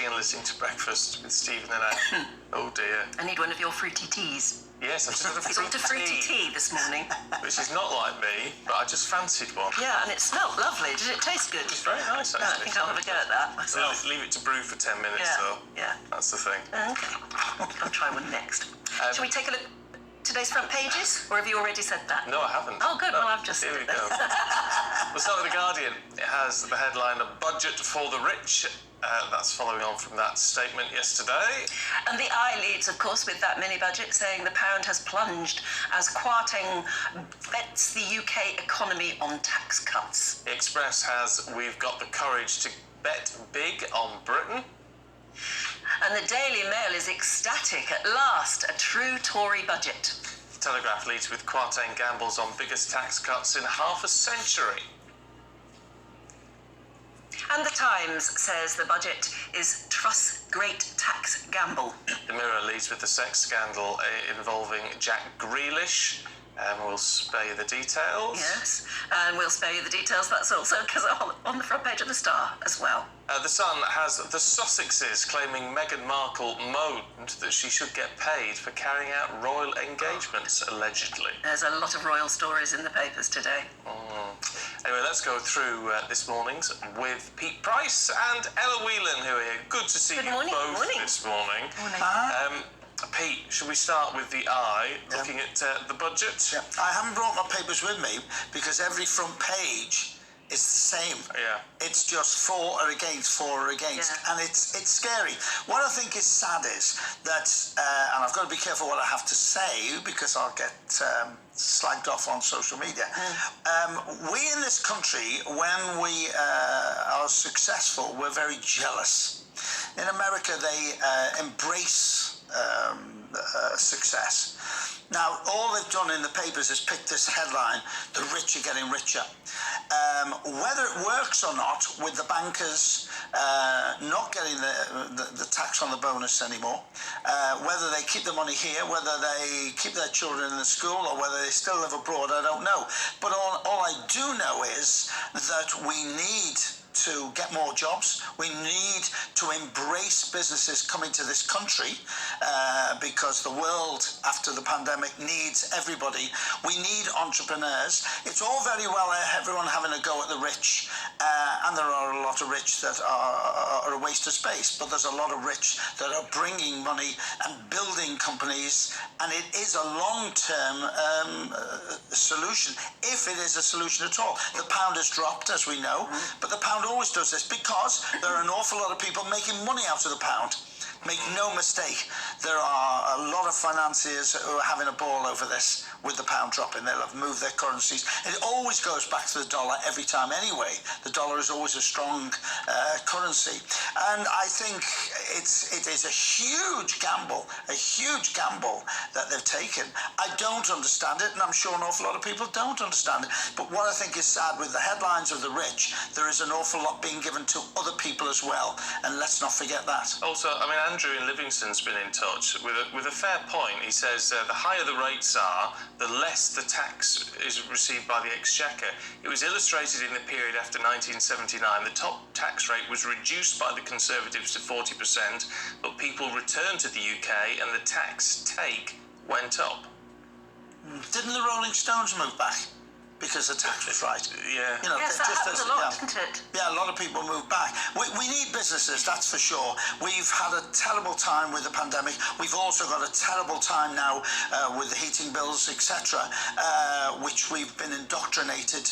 watching and listening to Breakfast with Stephen and Anne. Oh dear. I need one of your fruity teas. Yes, I've just had a fruity tea this morning. Which is not like me, but I just fancied one. Yeah, and it smelled lovely. Did it taste good? It's very nice, actually. I think I'll have a go at that myself. Leave it to brew for 10 minutes, though. Yeah. That's the thing. Okay. I'll try one next. Shall we take a look at today's front pages? Or have you already said that? No, I haven't. Oh, good. Well, I've just... Here we go. We'll start with The Guardian. It has the headline, "A Budget for the Rich." That's following on from that statement yesterday. And the Eye leads, of course, with that mini-budget, saying the pound has plunged as Kwarteng bets the UK economy on tax cuts. The Express has, "We've got the courage to bet big on Britain." And the Daily Mail is ecstatic. At last, a true Tory budget. The Telegraph leads with Kwarteng gambles on biggest tax cuts in half a century. And the Times says the budget is Truss's great tax gamble. The Mirror leads with the sex scandal involving Jack Grealish. We'll spare you the details. Yes, and we'll spare you the details. That's also because on the front page of the Star as well. The Sun has the Sussexes claiming Meghan Markle moaned that she should get paid for carrying out royal engagements, allegedly. There's a lot of royal stories in the papers today. Anyway, let's go through this morning's with Pete Price and Ella Whelan, who are here. Good to see you both this morning. Pete, should we start with the Eye, looking at the budget? Yeah. I haven't brought my papers with me because every front page is the same. Yeah. It's just for or against, and it's scary. What I think is sad is that, and I've got to be careful what I have to say because I'll get slagged off on social media. We in this country, when we are successful, we're very jealous. In America, they embrace success. Now, all they've done in the papers is pick this headline, "The rich are getting richer." Whether it works or not with the bankers not getting the tax on the bonus anymore, whether they keep the money here, whether they keep their children in the school, or whether they still live abroad, I don't know. But all I do know is that we need to get more jobs. We need to embrace businesses coming to this country because the world after the pandemic needs everybody. We need entrepreneurs. It's all very well everyone having a go at the rich, and there are a lot of rich that are a waste of space, but there's a lot of rich that are bringing money and building companies, and it is a long-term solution, if it is a solution at all. The pound has dropped, as we know, but the pound always does this because there are an awful lot of people making money out of the pound. Make no mistake, there are a lot of financiers who are having a ball over this with the pound dropping. They'll have moved their currencies. It always goes back to the dollar every time anyway. The dollar is always a strong currency. And I think it is a huge gamble that they've taken. I don't understand it, and I'm sure an awful lot of people don't understand it. But what I think is sad with the headlines of the rich, there is an awful lot being given to other people as well. And let's not forget that. Also, I mean, Andrew in Livingston's been in touch with a fair point. He says the higher the rates are, the less the tax is received by the Exchequer. It was illustrated in the period after 1979. The top tax rate was reduced by the Conservatives to 40%, but people returned to the UK and the tax take went up. Didn't the Rolling Stones move back? Because the tax was right. Yeah. You know, yes, that happens a lot, doesn't it? Yeah, a lot of people move back. We need businesses, that's for sure. We've had a terrible time with the pandemic. We've also got a terrible time now with the heating bills, etc., which we've been indoctrinated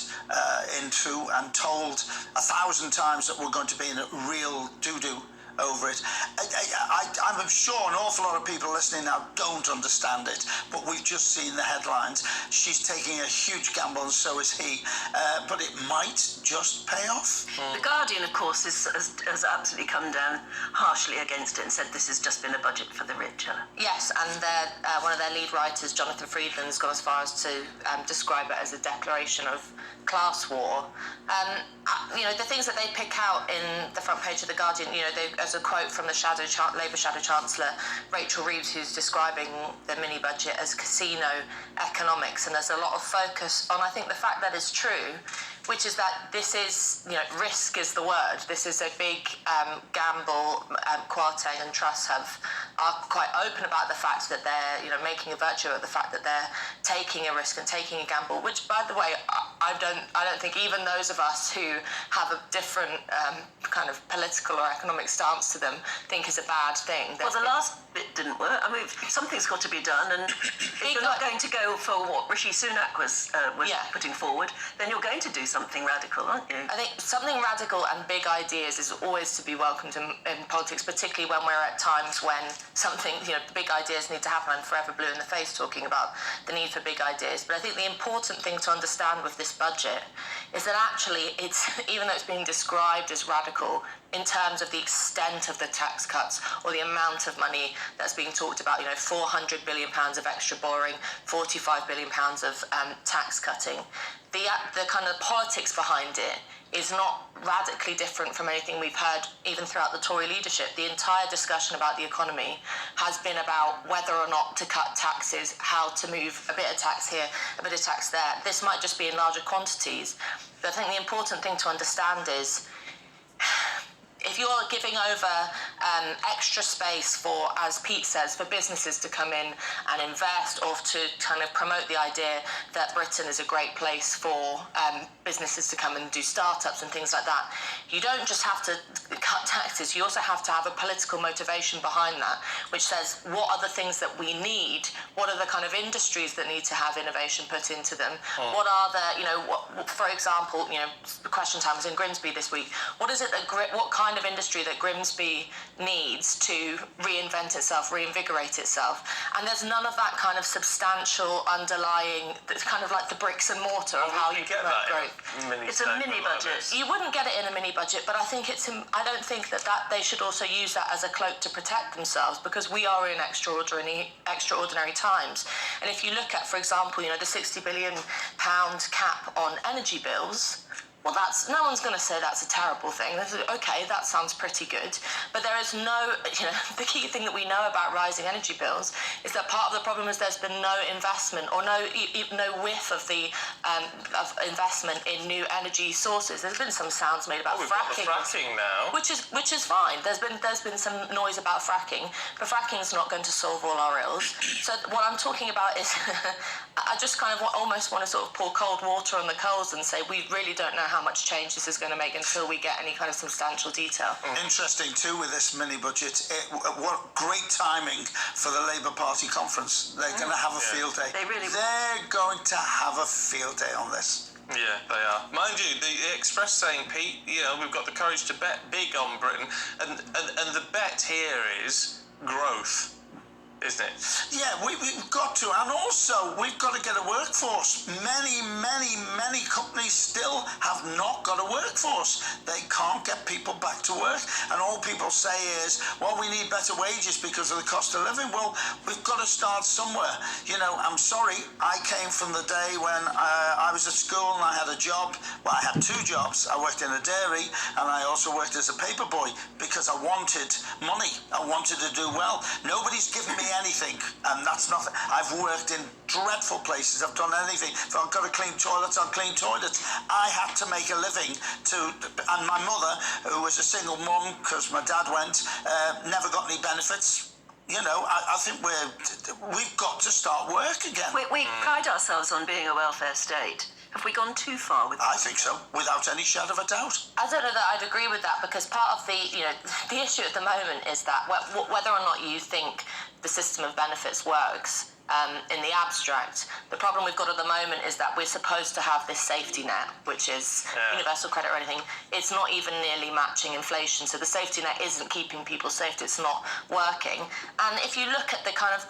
into and told 1,000 times that we're going to be in a real doo-doo over it. I'm sure an awful lot of people listening now don't understand it, but we've just seen the headlines. She's taking a huge gamble, and so is he, but it might just pay off. The Guardian, of course, has absolutely come down harshly against it and said this has just been a budget for the rich. Yes, and one of their lead writers, Jonathan Friedland's gone as far as to describe it as a declaration of class war. You know, the things that they pick out in the front page of The Guardian, you know, as a quote from the Labour Shadow Chancellor, Rachel Reeves, who's describing the mini-budget as casino economics, and there's a lot of focus on, I think, the fact that is true. which is that this is, risk is the word. This is a big gamble. Kwarteng and Truss are quite open about the fact that they're, making a virtue of the fact that they're taking a risk and taking a gamble, which, by the way, I don't think even those of us who have a different kind of political or economic stance to them think is a bad thing. Well, the last bit didn't work. I mean, something's got to be done, and if you're not going to go for what Rishi Sunak was putting forward, then you're going to do something radical, aren't you? I think something radical and big ideas is always to be welcomed in politics, particularly when we're at times when something, big ideas need to happen. I'm forever blue in the face talking about the need for big ideas. But I think the important thing to understand with this budget is that actually it's, even though it's being described as radical, in terms of the extent of the tax cuts or the amount of money that's being talked about, £400 billion of extra borrowing, £45 billion of tax cutting, the kind of politics behind it is not radically different from anything we've heard even throughout the Tory leadership. The entire discussion about the economy has been about whether or not to cut taxes, how to move a bit of tax here, a bit of tax there. This might just be in larger quantities. But I think the important thing to understand is if you're giving over extra space for, as Pete says, for businesses to come in and invest, or to kind of promote the idea that Britain is a great place for businesses to come and do startups and things like that, you don't just have to cut taxes, you also have to have a political motivation behind that, which says what are the things that we need, what are the kind of industries that need to have innovation put into them, what are the, for example, the question time was in Grimsby this week, what kind of industry that Grimsby needs to reinvent itself, reinvigorate itself, and there's none of that kind of substantial underlying, that's kind of like the bricks and mortar of how you get that growth. It's a mini budget. You wouldn't get it in a mini budget, but I don't think that they should also use that as a cloak to protect themselves, because we are in extraordinary times. And if you look at, for example, the £60 billion cap on energy bills, well, no one's going to say that's a terrible thing. Okay, that sounds pretty good. But there is no, the key thing that we know about rising energy bills is that part of the problem is there's been no investment, or no whiff of the of investment in new energy sources. There's been some sounds made about fracking. We've got the fracking now, which is fine. There's been some noise about fracking, but fracking is not going to solve all our ills. So what I'm talking about is, I just kind of almost want to sort of pour cold water on the coals and say we really don't know how much change this is going to make until we get any kind of substantial detail. Interesting too with this mini budget. What great timing for the Labour Party conference. They're going to have a field day. They're going to have a field day on this. Yeah, they are. Mind you, the Express saying, Pete, we've got the courage to bet big on Britain, and the bet here is growth, isn't it? Yeah, we've got to, and also we've got to get a workforce. Many companies still have not got a workforce. They can't get people back to work, and all people say is, well, we need better wages because of the cost of living. Well, we've got to start somewhere. I'm sorry, I came from the day when I was at school and I had a job. Well, I had two jobs. I worked in a dairy and I also worked as a paper boy because I wanted money. I wanted to do well. Nobody's given me anything, and that's nothing. I've worked in dreadful places. I've done anything. If I've got to clean toilets, I'll clean toilets. I had to make a living and my mother, who was a single mum because my dad went, never got any benefits. I think we've got to start work again. We pride ourselves on being a welfare state. Have we gone too far with I think so, without any shadow of a doubt. I don't know that I'd agree with that, because part of the issue at the moment is that whether or not you think the system of benefits works, in the abstract, the problem we've got at the moment is that we're supposed to have this safety net, which is universal credit or anything. It's not even nearly matching inflation, so the safety net isn't keeping people safe. It's not working. And if you look at the kind of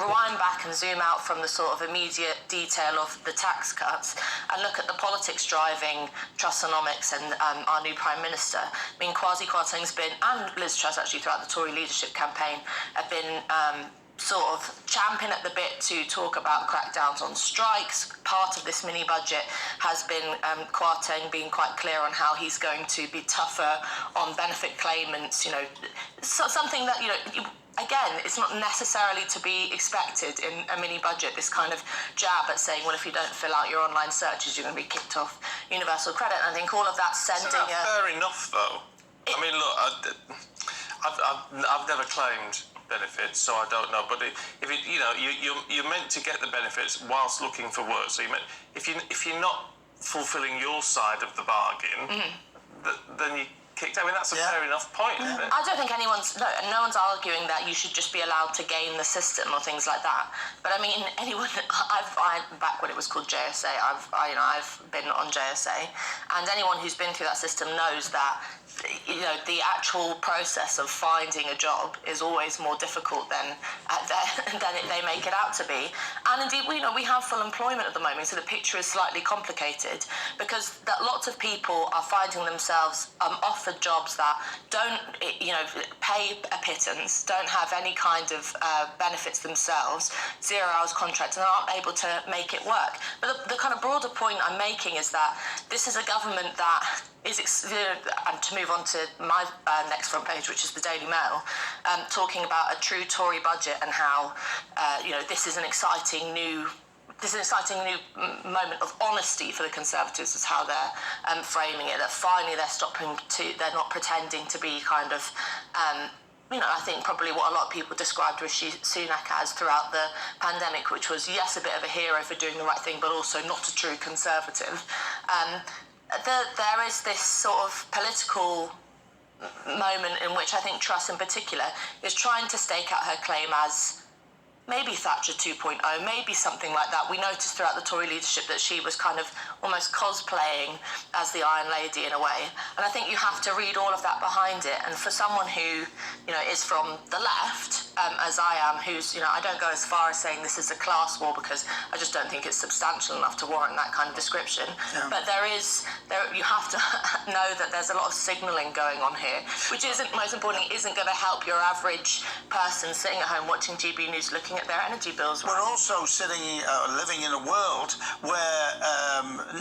rewind back and zoom out from the sort of immediate detail of the tax cuts and look at the politics driving Trussonomics and our new Prime Minister, I mean, Kwasi Kwarteng's been, and Liz Truss actually throughout the Tory leadership campaign, have been sort of champing at the bit to talk about crackdowns on strikes. Part of this mini budget has been Kwarteng being quite clear on how he's going to be tougher on benefit claimants, something that, again, it's not necessarily to be expected in a mini budget, this kind of jab at saying, well, if you don't fill out your online searches, you're going to be kicked off universal credit. And I think all of that sending fair enough, though. I mean, look, I've never claimed benefits, so I don't know. But if it, you're meant to get the benefits whilst looking for work. So if you're not fulfilling your side of the bargain, then you kicked out. I mean, that's a fair enough point, isn't it? I don't think no one's arguing that you should just be allowed to game the system or things like that. But I mean, back when it was called JSA, I've been on JSA, and anyone who's been through that system knows that the actual process of finding a job is always more difficult than they make it out to be. And indeed, we have full employment at the moment, so the picture is slightly complicated because lots of people are finding themselves offered jobs that don't, pay a pittance, don't have any kind of benefits themselves, 0 hours contract, and aren't able to make it work. But the kind of broader point I'm making is that this is a government that is, and to move on to my next front page, which is the Daily Mail, talking about a true Tory budget and how, this is an exciting new moment of honesty for the Conservatives, is how they're framing it. That finally they're not pretending to be kind of, I think probably what a lot of people described Rishi Sunak as throughout the pandemic, which was, yes, a bit of a hero for doing the right thing, but also not a true Conservative. There is this sort of political moment in which I think Truss in particular is trying to stake out her claim as maybe Thatcher 2.0, maybe something like that. We noticed throughout the Tory leadership that she was kind of almost cosplaying as the Iron Lady in a way. And I think you have to read all of that behind it. And for someone who, is from the left, as I am, who's, I don't go as far as saying this is a class war because I just don't think it's substantial enough to warrant that kind of description. Yeah. But you have to know that there's a lot of signalling going on here, which most importantly, isn't going to help your average person sitting at home watching GBNews looking at their energy bills. We're also living in a world where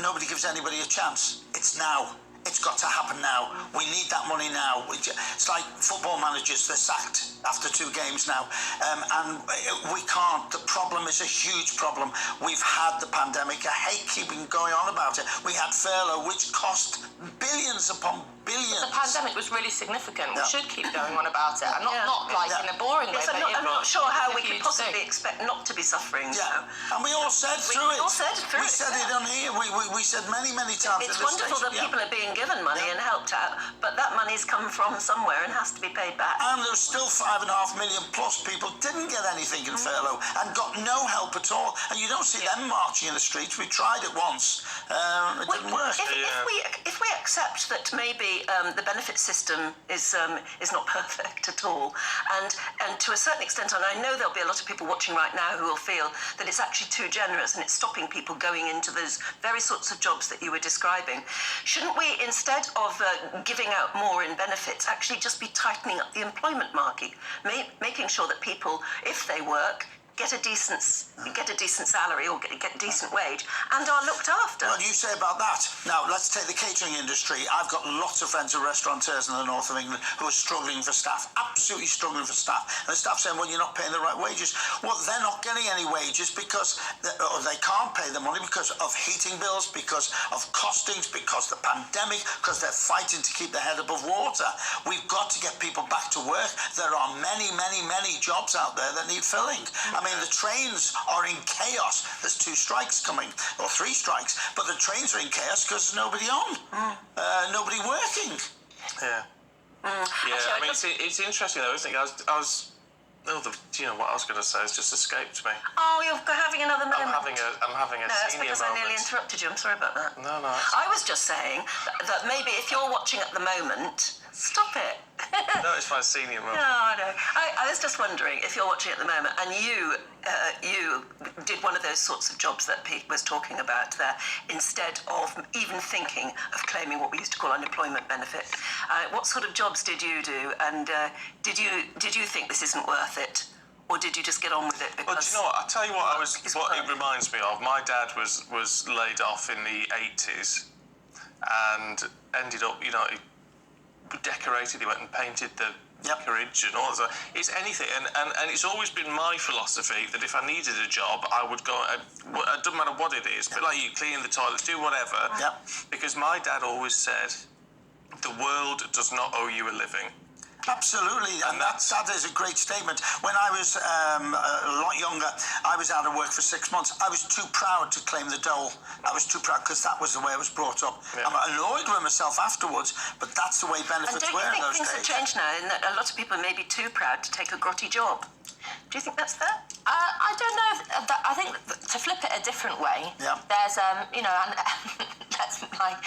nobody gives anybody a chance. It's now. It's got to happen now. We need that money now. It's like football managers, they're sacked after 2 games now. And we can't. The problem is a huge problem. We've had the pandemic. I hate keeping going on about it. We had furlough, which cost billions upon billions. The pandemic was really significant. We should keep going on about it. And not in a boring way. I'm not sure how we could possibly expect not to be suffering. Yeah. And we all said through it. We said it on here. We said many, many times. It's wonderful that people are being given money and helped out, but that money's come from somewhere and has to be paid back. And there's still 5.5 million plus people didn't get anything in furlough and got no help at all. And you don't see them marching in the streets. We tried it once. It didn't work. If we accept that maybe the benefit system is not perfect at all, and to a certain extent, and I know there'll be a lot of people watching right now who will feel that it's actually too generous and it's stopping people going into those very sorts of jobs that you were describing, shouldn't we, instead of giving out more in benefits, actually just be tightening up the employment market, making sure that people, if they work, get a decent salary or get a decent wage and are looked after. What do you say about that? Now, let's take the catering industry. I've got lots of friends who are restaurateurs in the north of England who are struggling for staff, absolutely struggling for staff. And the staff saying, well, you're not paying the right wages. Well, they're not getting any wages because they can't pay the money because of heating bills, because of costings, because of the pandemic, because they're fighting to keep their head above water. We've got to get people back to work. There are many, many, many jobs out there that need filling. I mean, the trains are in chaos. There's 2 strikes coming, or 3 strikes, but the trains are in chaos because there's nobody on, nobody working. Yeah. I mean, it's interesting though, isn't it? Do you know what I was going to say? It's just escaped me. Oh, you're having another moment. I'm having a no, that's senior because moment. I nearly interrupted you. I'm sorry about that. No. I was just saying that maybe if you're watching at the moment, stop it. No, it's my senior moment. No, I know. I was just wondering if you're watching at the moment and you did one of those sorts of jobs that Pete was talking about there, instead of even thinking of claiming what we used to call unemployment benefit. What sort of jobs did you do? And did you think this isn't worth it? Or did you just get on with it? Because well, do you know what? I'll tell you what it reminds me of. My dad was laid off in the 80s and ended up, he decorated, he went and painted the courage and all that. It's anything, and it's always been my philosophy that if I needed a job, I would go. It doesn't matter what it is, but like you clean the toilets, do whatever. Because my dad always said, the world does not owe you a living. Absolutely, and that is a great statement. When I was a lot younger, I was out of work for 6 months. I was too proud to claim the dole. I was too proud because that was the way I was brought up. I'm annoyed with myself afterwards, but that's the way benefits were in those days. And don't you think things have changed now, in that a lot of people may be too proud to take a grotty job? Do you think that's fair? I don't know. I think to flip it a different way, there's, and that's like,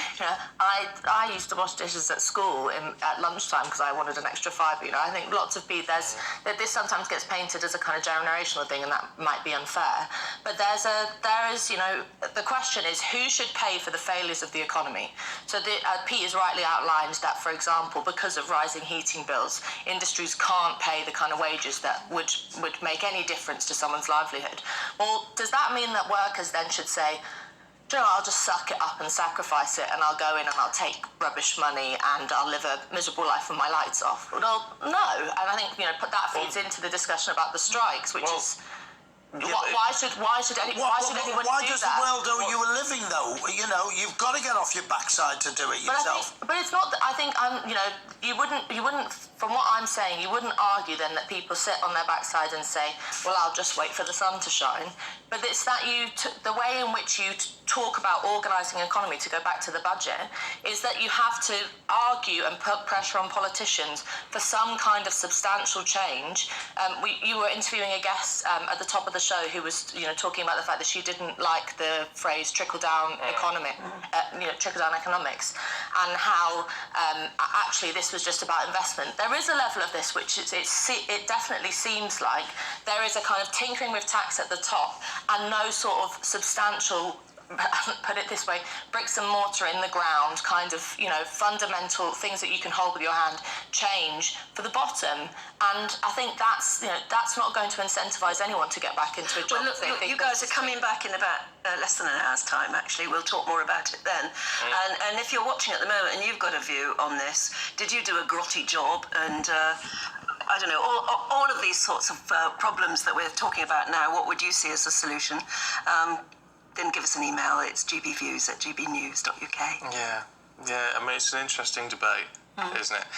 I used to wash dishes at school at lunchtime because I wanted an extra fiver. I think lots of people, this sometimes gets painted as a kind of generational thing, and that might be unfair. But there is, the question is who should pay for the failures of the economy? So Pete has rightly outlined that, for example, because of rising heating bills, industries can't pay the kind of wages that would make any difference to someone's livelihood. Well, does that mean that workers then should say, I'll just suck it up and sacrifice it, and I'll go in and I'll take rubbish money and I'll live a miserable life with my lights off? Well, no. And I think that feeds into the discussion about the strikes, which is why should anyone do that? Why does the world owe you a living, though? You've got to get off your backside to do it yourself. But it's not. I think you wouldn't. From what I'm saying, you wouldn't argue then that people sit on their backside and say, well, I'll just wait for the sun to shine. But it's that the way in which you talk about organising an economy, to go back to the budget, is that you have to argue and put pressure on politicians for some kind of substantial change. You were interviewing a guest at the top of the show who was, talking about the fact that she didn't like the phrase trickle-down economics, and how actually this was just about investment. There is a level of this which it definitely seems like there is a kind of tinkering with tax at the top and no sort of substantial, put it this way, bricks and mortar in the ground, kind of, fundamental things that you can hold with your hand, change for the bottom. And I think that's not going to incentivise anyone to get back into a job. Well, look, you guys are coming back in about less than an hour's time, actually. We'll talk more about it then. And if you're watching at the moment and you've got a view on this, did you do a grotty job? And I don't know, all of these sorts of problems that we're talking about now, what would you see as a solution? Then give us an email. It's gbviews@gbnews.uk. Yeah. I mean, it's an interesting debate, isn't it?